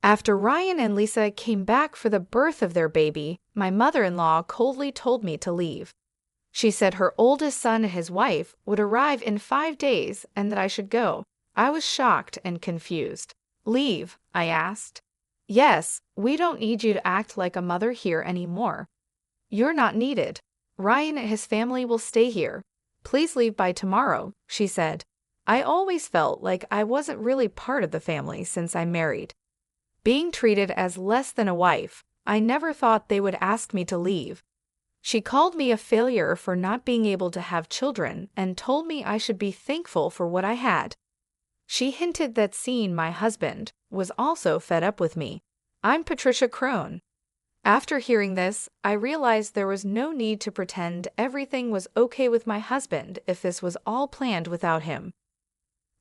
After Ryan and Lisa came back for the birth of their baby, my mother-in-law coldly told me to leave. She said her oldest son and his wife would arrive in 5 days and that I should go. I was shocked and confused. "Leave?" I asked. "Yes, we don't need you to act like a mother here anymore. You're not needed. Ryan and his family will stay here. Please leave by tomorrow," she said. I always felt like I wasn't really part of the family since I married. Being treated as less than a wife, I never thought they would ask me to leave. She called me a failure for not being able to have children and told me I should be thankful for what I had. She hinted that seeing my husband was also fed up with me. I'm Patricia Crone. After hearing this, I realized there was no need to pretend everything was okay with my husband if this was all planned without him.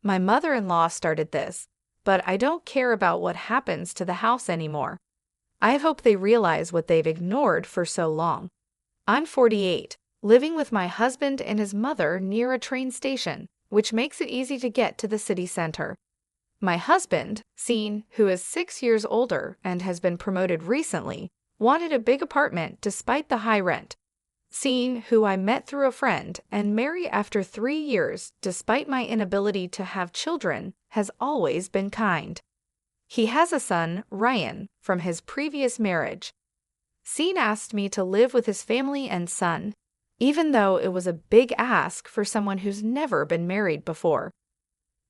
My mother-in-law started this, but I don't care about what happens to the house anymore. I hope they realize what they've ignored for so long. I'm 48, living with my husband and his mother near a train station, which makes it easy to get to the city center. My husband, Sean, who is 6 years older and has been promoted recently, wanted a big apartment despite the high rent. Sean, who I met through a friend and married after 3 years despite my inability to have children, has always been kind. He has a son, Ryan, from his previous marriage. Sean asked me to live with his family and son, even though it was a big ask for someone who's never been married before.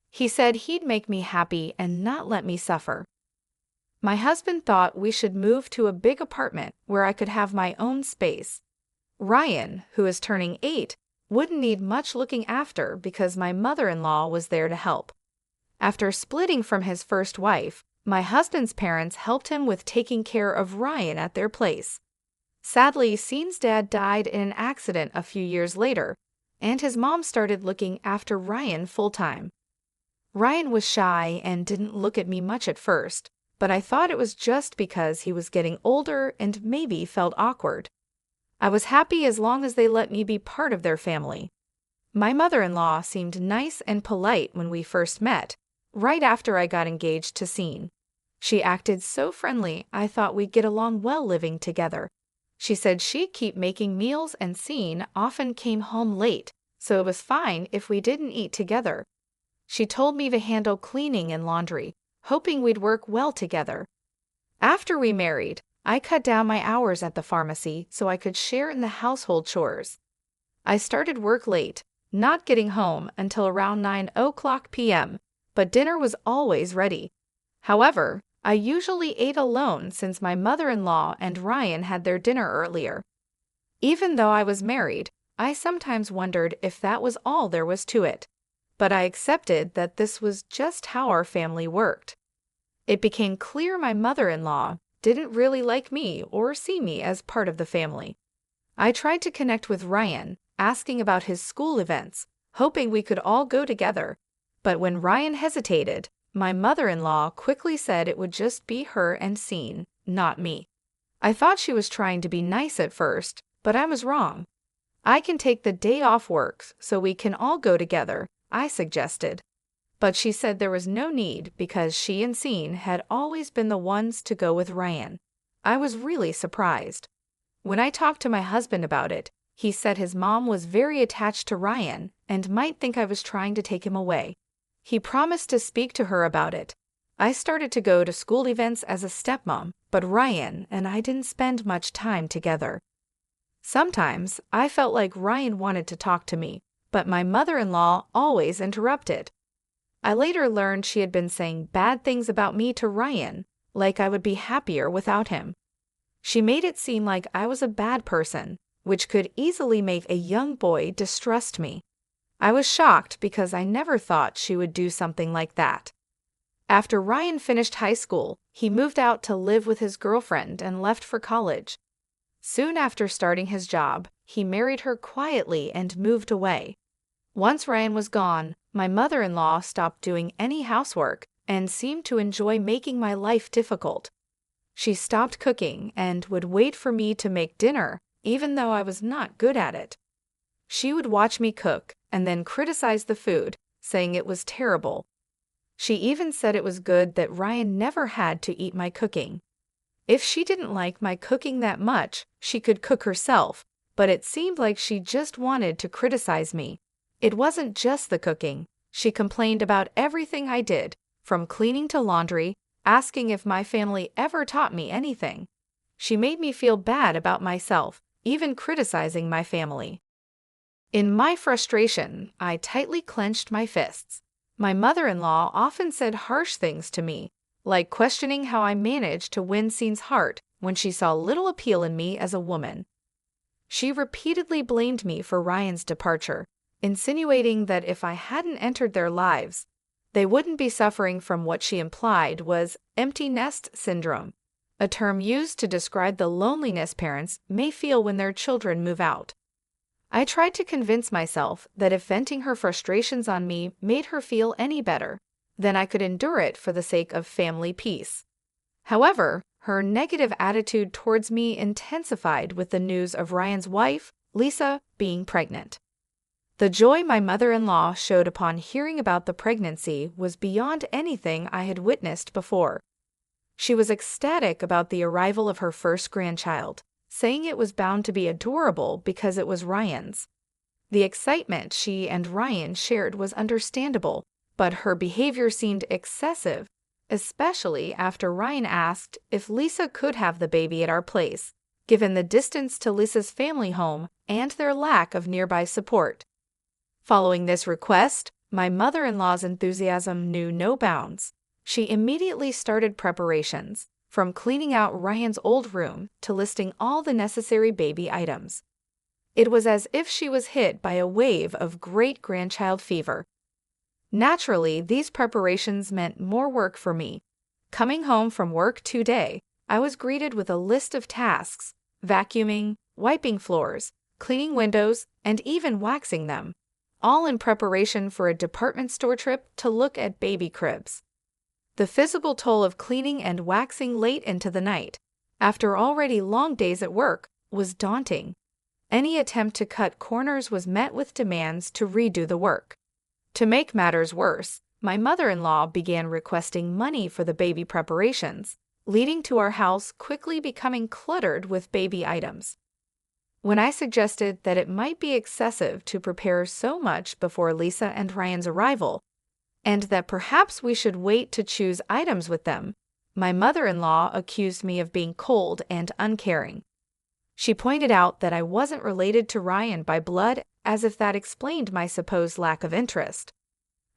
He said he'd make me happy and not let me suffer. My husband thought we should move to a big apartment where I could have my own space. Ryan, who is turning 8, wouldn't need much looking after because my mother-in-law was there to help. After splitting from his first wife, my husband's parents helped him with taking care of Ryan at their place. Sadly, Sean's dad died in an accident a few years later, and his mom started looking after Ryan full-time. Ryan was shy and didn't look at me much at first, but I thought it was just because he was getting older and maybe felt awkward. I was happy as long as they let me be part of their family. My mother-in-law seemed nice and polite when we first met, right after I got engaged to Sean. She acted so friendly I thought we'd get along well living together. She said she'd keep making meals and Sean often came home late, so it was fine if we didn't eat together. She told me to handle cleaning and laundry, hoping we'd work well together. After we married, I cut down my hours at the pharmacy so I could share in the household chores. I started work late, not getting home until around 9:00 p.m., but dinner was always ready. However, I usually ate alone since my mother-in-law and Ryan had their dinner earlier. Even though I was married, I sometimes wondered if that was all there was to it. But I accepted that this was just how our family worked. It became clear my mother-in-law didn't really like me or see me as part of the family. I tried to connect with Ryan, asking about his school events, hoping we could all go together. But when Ryan hesitated, my mother-in-law quickly said it would just be her and Sean, not me. I thought she was trying to be nice at first, but I was wrong. "I can take the day off work so we can all go together," I suggested. But she said there was no need because she and Sean had always been the ones to go with Ryan. I was really surprised. When I talked to my husband about it, he said his mom was very attached to Ryan and might think I was trying to take him away. He promised to speak to her about it. I started to go to school events as a stepmom, but Ryan and I didn't spend much time together. Sometimes I felt like Ryan wanted to talk to me, but my mother-in-law always interrupted. I later learned she had been saying bad things about me to Ryan, like I would be happier without him. She made it seem like I was a bad person, which could easily make a young boy distrust me. I was shocked because I never thought she would do something like that. After Ryan finished high school, he moved out to live with his girlfriend and left for college. Soon after starting his job, he married her quietly and moved away. Once Ryan was gone, my mother-in-law stopped doing any housework and seemed to enjoy making my life difficult. She stopped cooking and would wait for me to make dinner, even though I was not good at it. She would watch me cook and then criticize the food, saying it was terrible. She even said it was good that Ryan never had to eat my cooking. If she didn't like my cooking that much, she could cook herself, but it seemed like she just wanted to criticize me. It wasn't just the cooking. She complained about everything I did, from cleaning to laundry, asking if my family ever taught me anything. She made me feel bad about myself, even criticizing my family. In my frustration, I tightly clenched my fists. My mother-in-law often said harsh things to me, like questioning how I managed to win Scene's heart when she saw little appeal in me as a woman. She repeatedly blamed me for Ryan's departure, insinuating that if I hadn't entered their lives, they wouldn't be suffering from what she implied was empty nest syndrome, a term used to describe the loneliness parents may feel when their children move out. I tried to convince myself that if venting her frustrations on me made her feel any better, then I could endure it for the sake of family peace. However, her negative attitude towards me intensified with the news of Ryan's wife, Lisa, being pregnant. The joy my mother-in-law showed upon hearing about the pregnancy was beyond anything I had witnessed before. She was ecstatic about the arrival of her first grandchild, saying it was bound to be adorable because it was Ryan's. The excitement she and Ryan shared was understandable, but her behavior seemed excessive, especially after Ryan asked if Lisa could have the baby at our place, given the distance to Lisa's family home and their lack of nearby support. Following this request, my mother-in-law's enthusiasm knew no bounds. She immediately started preparations, from cleaning out Ryan's old room to listing all the necessary baby items. It was as if she was hit by a wave of great-grandchild fever. Naturally, these preparations meant more work for me. Coming home from work today, I was greeted with a list of tasks: vacuuming, wiping floors, cleaning windows, and even waxing them, all in preparation for a department store trip to look at baby cribs. The physical toll of cleaning and waxing late into the night, after already long days at work, was daunting. Any attempt to cut corners was met with demands to redo the work. To make matters worse, my mother-in-law began requesting money for the baby preparations, leading to our house quickly becoming cluttered with baby items. When I suggested that it might be excessive to prepare so much before Lisa and Ryan's arrival, and that perhaps we should wait to choose items with them, my mother-in-law accused me of being cold and uncaring. She pointed out that I wasn't related to Ryan by blood, as if that explained my supposed lack of interest.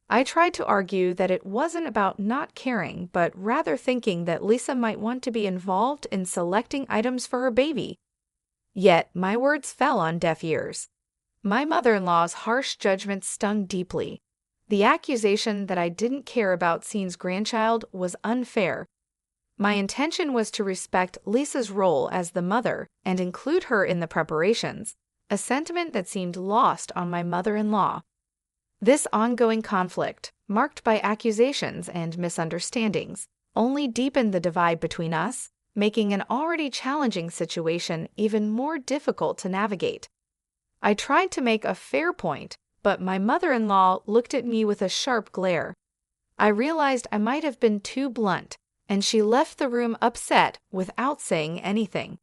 I tried to argue that it wasn't about not caring, but rather thinking that Lisa might want to be involved in selecting items for her baby. Yet my words fell on deaf ears. My mother-in-law's harsh judgment stung deeply. The accusation that I didn't care about Scene's grandchild was unfair. My intention was to respect Lisa's role as the mother and include her in the preparations, a sentiment that seemed lost on my mother-in-law. This ongoing conflict, marked by accusations and misunderstandings, only deepened the divide between us, making an already challenging situation even more difficult to navigate. I tried to make a fair point, but my mother-in-law looked at me with a sharp glare. I realized I might have been too blunt, and she left the room upset without saying anything.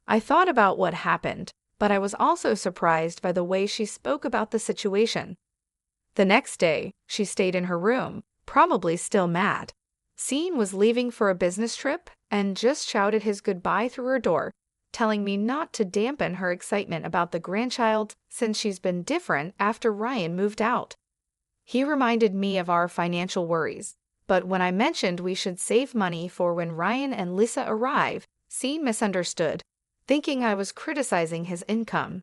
I thought about what happened, but I was also surprised by the way she spoke about the situation. The next day, she stayed in her room, probably still mad. Scene was leaving for a business trip and just shouted his goodbye through her door, telling me not to dampen her excitement about the grandchild since she's been different after Ryan moved out. He reminded me of our financial worries, but when I mentioned we should save money for when Ryan and Lisa arrive, Scene misunderstood, thinking I was criticizing his income.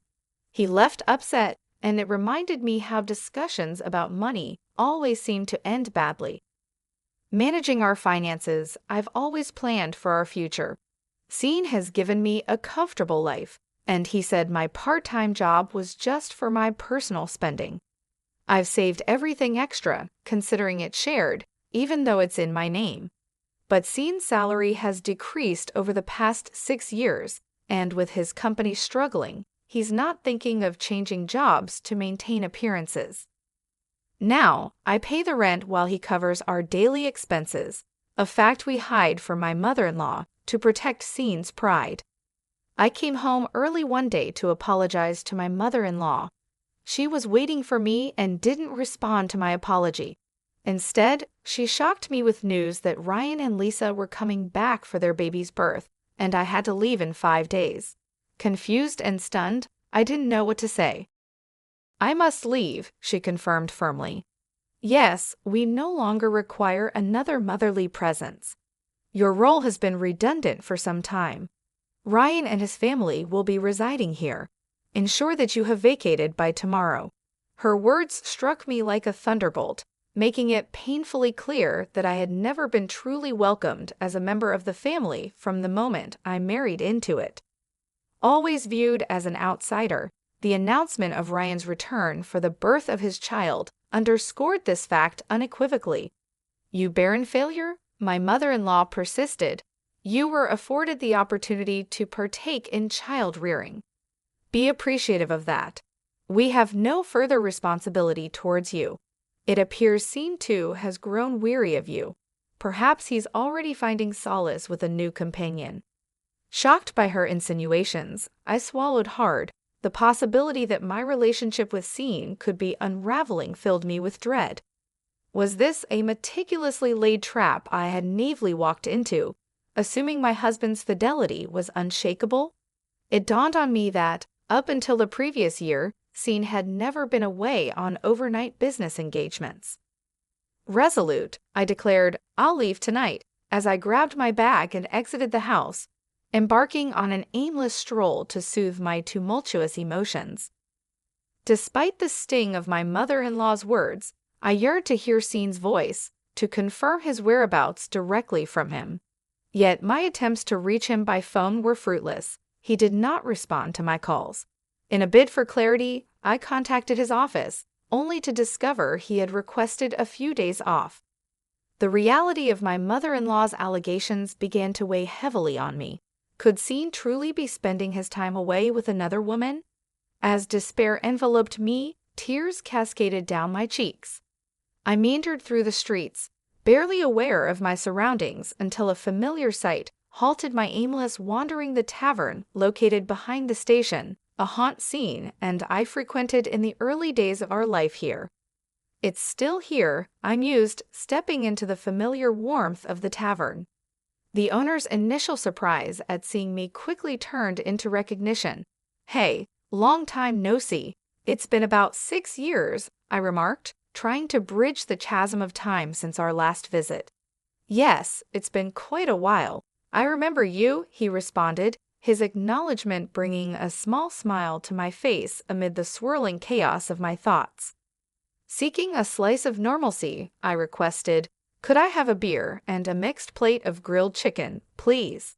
He left upset, and it reminded me how discussions about money always seem to end badly. Managing our finances, I've always planned for our future. Scene has given me a comfortable life, and he said my part-time job was just for my personal spending. I've saved everything extra, considering it shared, even though it's in my name. But Scene's salary has decreased over the past 6 years, and with his company struggling, he's not thinking of changing jobs to maintain appearances. Now, I pay the rent while he covers our daily expenses, a fact we hide from my mother-in-law to protect Scene's pride. I came home early one day to apologize to my mother-in-law. She was waiting for me and didn't respond to my apology. Instead, she shocked me with news that Ryan and Lisa were coming back for their baby's birth, and I had to leave in 5 days. Confused and stunned, I didn't know what to say. "I must leave," she confirmed firmly. "Yes, we no longer require another motherly presence. Your role has been redundant for some time. Ryan and his family will be residing here. Ensure that you have vacated by tomorrow." Her words struck me like a thunderbolt, making it painfully clear that I had never been truly welcomed as a member of the family from the moment I married into it. Always viewed as an outsider, the announcement of Ryan's return for the birth of his child underscored this fact unequivocally. "You barren failure?" my mother-in-law persisted. "You were afforded the opportunity to partake in child-rearing. Be appreciative of that. We have no further responsibility towards you. It appears Scene 2 has grown weary of you. Perhaps he's already finding solace with a new companion." Shocked by her insinuations, I swallowed hard. The possibility that my relationship with Scene could be unraveling filled me with dread. Was this a meticulously laid trap I had naively walked into, assuming my husband's fidelity was unshakable? It dawned on me that, up until the previous year, Scene had never been away on overnight business engagements. Resolute, I declared, "I'll leave tonight," as I grabbed my bag and exited the house, embarking on an aimless stroll to soothe my tumultuous emotions. Despite the sting of my mother-in-law's words, I yearned to hear Scene's voice, to confirm his whereabouts directly from him. Yet my attempts to reach him by phone were fruitless. He did not respond to my calls. In a bid for clarity, I contacted his office, only to discover he had requested a few days off. The reality of my mother-in-law's allegations began to weigh heavily on me. Could Scene truly be spending his time away with another woman? As despair enveloped me, tears cascaded down my cheeks. I meandered through the streets, barely aware of my surroundings until a familiar sight halted my aimless wandering. The tavern located behind the station, a haunt Scene and I frequented in the early days of our life here. "It's still here," I mused, stepping into the familiar warmth of the tavern. The owner's initial surprise at seeing me quickly turned into recognition. "Hey, long time no see. It's been about 6 years," I remarked, trying to bridge the chasm of time since our last visit. "Yes, it's been quite a while. I remember you," he responded, his acknowledgement bringing a small smile to my face amid the swirling chaos of my thoughts. Seeking a slice of normalcy, I requested, "Could I have a beer and a mixed plate of grilled chicken, please?"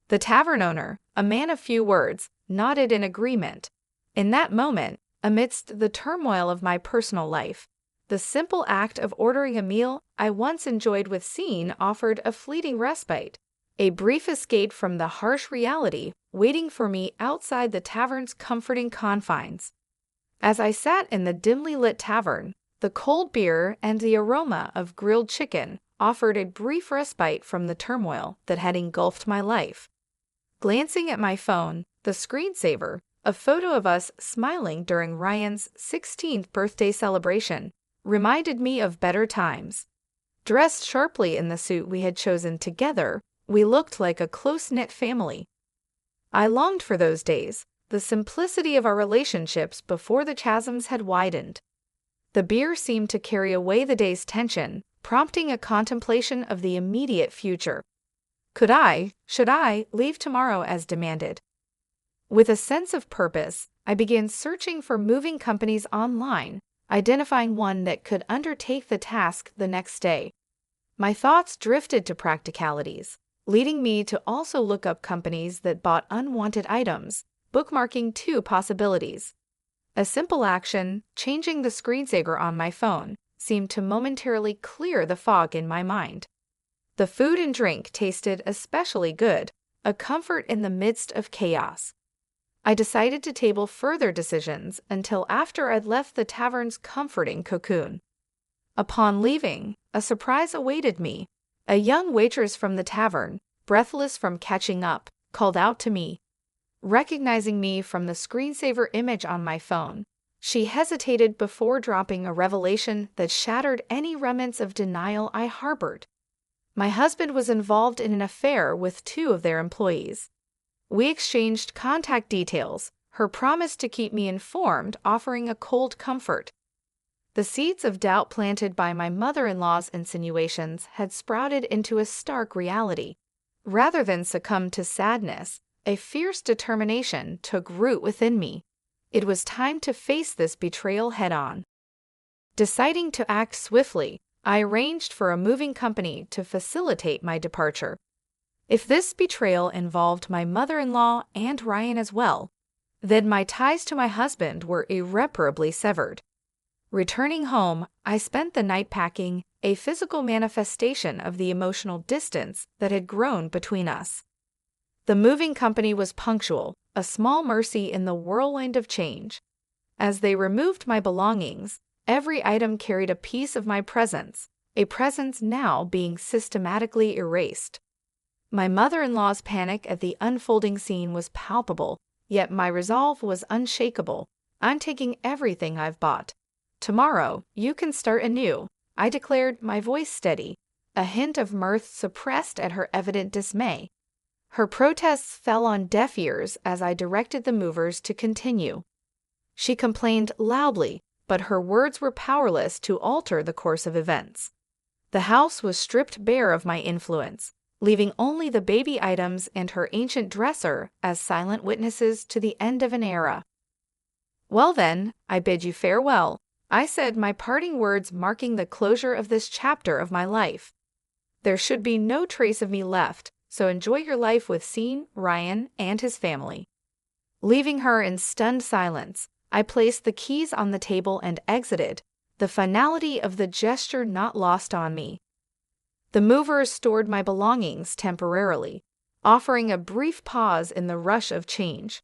The tavern owner, a man of few words, nodded in agreement. In that moment, amidst the turmoil of my personal life, the simple act of ordering a meal I once enjoyed with Scene offered a fleeting respite, a brief escape from the harsh reality waiting for me outside the tavern's comforting confines. As I sat in the dimly lit tavern, the cold beer and the aroma of grilled chicken offered a brief respite from the turmoil that had engulfed my life. Glancing at my phone, the screensaver, a photo of us smiling during Ryan's 16th birthday celebration, reminded me of better times. Dressed sharply in the suit we had chosen together, we looked like a close-knit family. I longed for those days, the simplicity of our relationships before the chasms had widened. The beer seemed to carry away the day's tension, prompting a contemplation of the immediate future. Should I leave tomorrow as demanded? With a sense of purpose, I began searching for moving companies online, identifying one that could undertake the task the next day. My thoughts drifted to practicalities, leading me to also look up companies that bought unwanted items, bookmarking 2 possibilities. A simple action, changing the screensaver on my phone, seemed to momentarily clear the fog in my mind. The food and drink tasted especially good, a comfort in the midst of chaos. I decided to table further decisions until after I'd left the tavern's comforting cocoon. Upon leaving, a surprise awaited me. A young waitress from the tavern, breathless from catching up, called out to me. Recognizing me from the screensaver image on my phone, she hesitated before dropping a revelation that shattered any remnants of denial I harbored. My husband was involved in an affair with two of their employees. We exchanged contact details, her promise to keep me informed offering a cold comfort. The seeds of doubt planted by my mother-in-law's insinuations had sprouted into a stark reality. Rather than succumb to sadness, a fierce determination took root within me. It was time to face this betrayal head-on. Deciding to act swiftly, I arranged for a moving company to facilitate my departure. If this betrayal involved my mother-in-law and Ryan as well, then my ties to my husband were irreparably severed. Returning home, I spent the night packing, a physical manifestation of the emotional distance that had grown between us. The moving company was punctual, a small mercy in the whirlwind of change. As they removed my belongings, every item carried a piece of my presence, a presence now being systematically erased. My mother-in-law's panic at the unfolding scene was palpable, yet my resolve was unshakable. I'm taking everything I've bought. Tomorrow, you can start anew, I declared, my voice steady, a hint of mirth suppressed at her evident dismay. Her protests fell on deaf ears as I directed the movers to continue. She complained loudly, but her words were powerless to alter the course of events. The house was stripped bare of my influence, leaving only the baby items and her ancient dresser as silent witnesses to the end of an era. Well then, I bid you farewell, I said, my parting words marking the closure of this chapter of my life. There should be no trace of me left, so enjoy your life with Sean, Ryan, and his family. Leaving her in stunned silence, I placed the keys on the table and exited, the finality of the gesture not lost on me. The movers stored my belongings temporarily, offering a brief pause in the rush of change.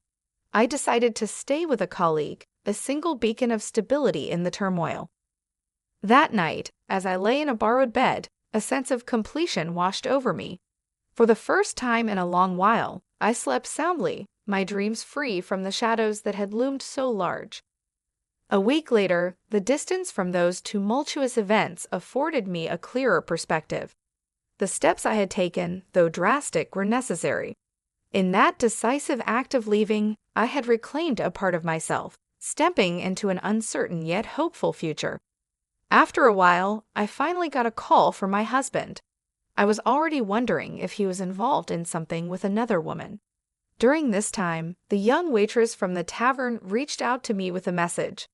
I decided to stay with a colleague, a single beacon of stability in the turmoil. That night, as I lay in a borrowed bed, a sense of completion washed over me. For the first time in a long while, I slept soundly, my dreams free from the shadows that had loomed so large. A week later, the distance from those tumultuous events afforded me a clearer perspective. The steps I had taken, though drastic, were necessary. In that decisive act of leaving, I had reclaimed a part of myself, stepping into an uncertain yet hopeful future. After a while, I finally got a call from my husband. I was already wondering if he was involved in something with another woman. During this time, the young waitress from the tavern reached out to me with a message.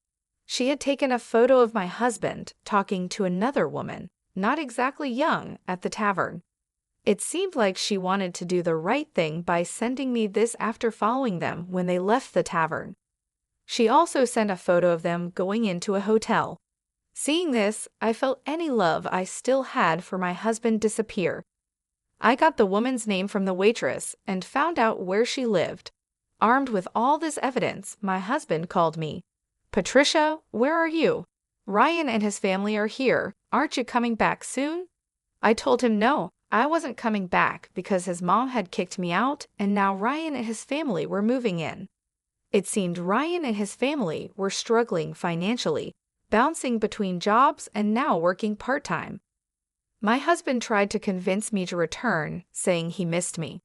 She had taken a photo of my husband talking to another woman, not exactly young, at the tavern. It seemed like she wanted to do the right thing by sending me this after following them when they left the tavern. She also sent a photo of them going into a hotel. Seeing this, I felt any love I still had for my husband disappear. I got the woman's name from the waitress and found out where she lived. Armed with all this evidence, my husband called me. "Patricia, where are you? Ryan and his family are here. Aren't you coming back soon?" I told him no, I wasn't coming back because his mom had kicked me out and now Ryan and his family were moving in. It seemed Ryan and his family were struggling financially, bouncing between jobs and now working part-time. My husband tried to convince me to return, saying he missed me.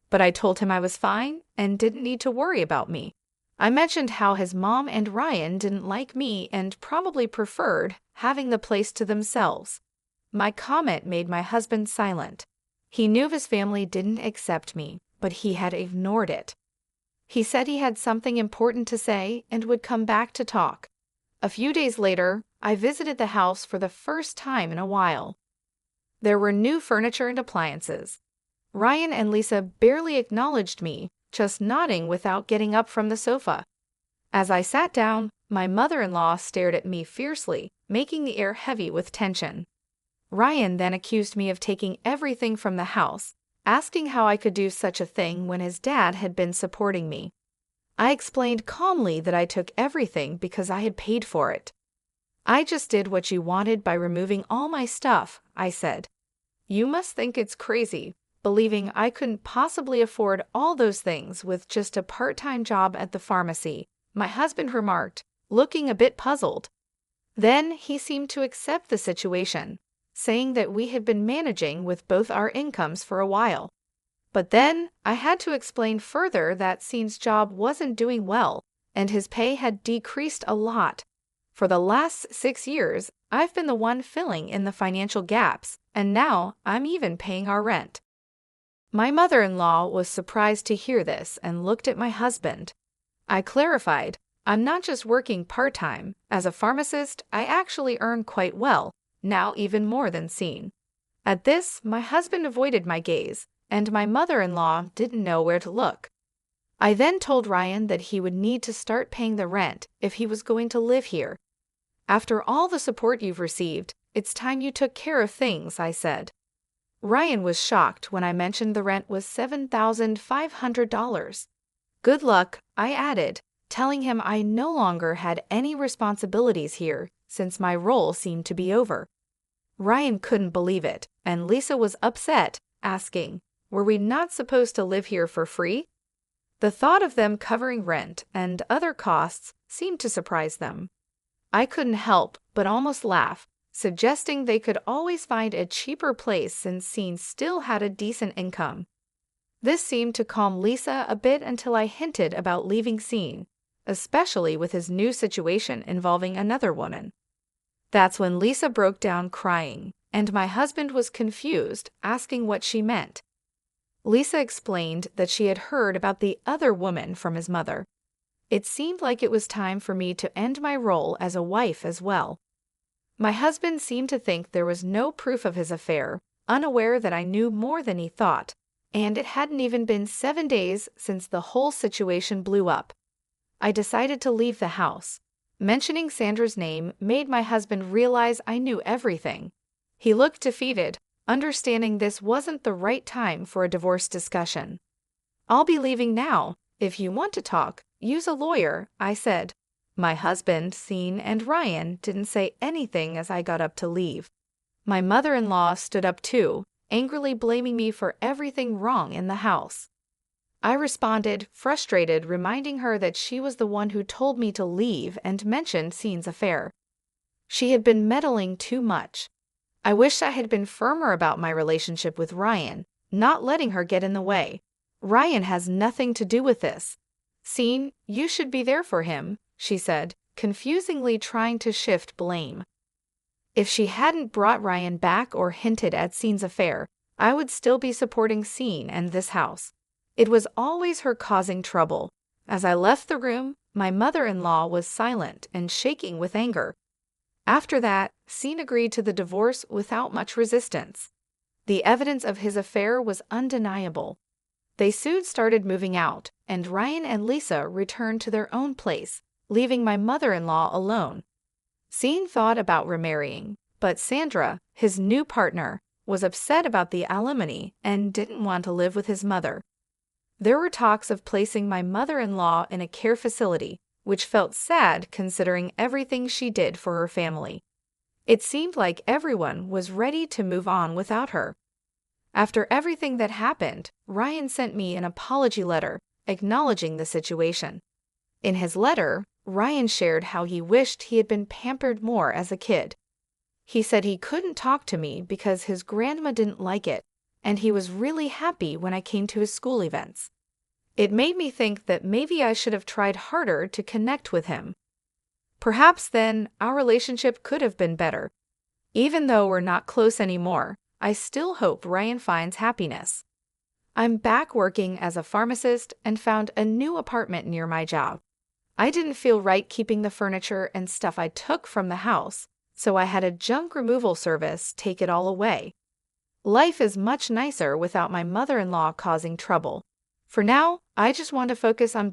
But I told him I was fine and didn't need to worry about me. I mentioned how his mom and Ryan didn't like me and probably preferred having the place to themselves. My comment made my husband silent. He knew his family didn't accept me, but he had ignored it. He said he had something important to say and would come back to talk. A few days later, I visited the house for the first time in a while. There were new furniture and appliances. Ryan and Lisa barely acknowledged me, just nodding without getting up from the sofa. As I sat down, my mother-in-law stared at me fiercely, making the air heavy with tension. Ryan then accused me of taking everything from the house, asking how I could do such a thing when his dad had been supporting me. I explained calmly that I took everything because I had paid for it. I just did what you wanted by removing all my stuff, I said. You must think it's crazy, believing I couldn't possibly afford all those things with just a part-time job at the pharmacy, my husband remarked, looking a bit puzzled. Then he seemed to accept the situation, saying that we had been managing with both our incomes for a while. But then I had to explain further that Scene's job wasn't doing well, and his pay had decreased a lot. For the last 6 years, I've been the one filling in the financial gaps, and now I'm even paying our rent. My mother-in-law was surprised to hear this and looked at my husband. I clarified, I'm not just working part-time. As a pharmacist, I actually earn quite well, now even more than Scene. At this, my husband avoided my gaze, and my mother-in-law didn't know where to look. I then told Ryan that he would need to start paying the rent if he was going to live here. After all the support you've received, it's time you took care of things, I said. Ryan was shocked when I mentioned the rent was $7,500. Good luck, I added, telling him I no longer had any responsibilities here since my role seemed to be over. Ryan couldn't believe it, and Lisa was upset, asking, were we not supposed to live here for free? The thought of them covering rent and other costs seemed to surprise them. I couldn't help but almost laugh, suggesting they could always find a cheaper place since Scene still had a decent income. This seemed to calm Lisa a bit until I hinted about leaving Scene, especially with his new situation involving another woman. That's when Lisa broke down crying, and my husband was confused, asking what she meant. Lisa explained that she had heard about the other woman from his mother. It seemed like it was time for me to end my role as a wife as well. My husband seemed to think there was no proof of his affair, unaware that I knew more than he thought, and it hadn't even been 7 days since the whole situation blew up. I decided to leave the house. Mentioning Sandra's name made my husband realize I knew everything. He looked defeated, understanding this wasn't the right time for a divorce discussion. I'll be leaving now. If you want to talk, use a lawyer, I said. My husband, Scene, and Ryan didn't say anything as I got up to leave. My mother-in-law stood up too, angrily blaming me for everything wrong in the house. I responded, frustrated, reminding her that she was the one who told me to leave and mentioned Scene's affair. She had been meddling too much. I wished I had been firmer about my relationship with Ryan, not letting her get in the way. Ryan has nothing to do with this. Scene, you should be there for him, she said, confusingly trying to shift blame. If she hadn't brought Ryan back or hinted at Scene's affair, I would still be supporting Scene and this house. It was always her causing trouble. As I left the room, my mother-in-law was silent and shaking with anger. After that, Scene agreed to the divorce without much resistance. The evidence of his affair was undeniable. They soon started moving out, and Ryan and Lisa returned to their own place, leaving my mother-in-law alone. Scene thought about remarrying, but Sandra, his new partner, was upset about the alimony and didn't want to live with his mother. There were talks of placing my mother-in-law in a care facility, which felt sad considering everything she did for her family. It seemed like everyone was ready to move on without her. After everything that happened, Ryan sent me an apology letter acknowledging the situation. In his letter, Ryan shared how he wished he had been pampered more as a kid. He said he couldn't talk to me because his grandma didn't like it, and he was really happy when I came to his school events. It made me think that maybe I should have tried harder to connect with him. Perhaps then our relationship could have been better. Even though we're not close anymore, I still hope Ryan finds happiness. I'm back working as a pharmacist and found a new apartment near my job. I didn't feel right keeping the furniture and stuff I took from the house, so I had a junk removal service take it all away. Life is much nicer without my mother-in-law causing trouble. For now, I just want to focus on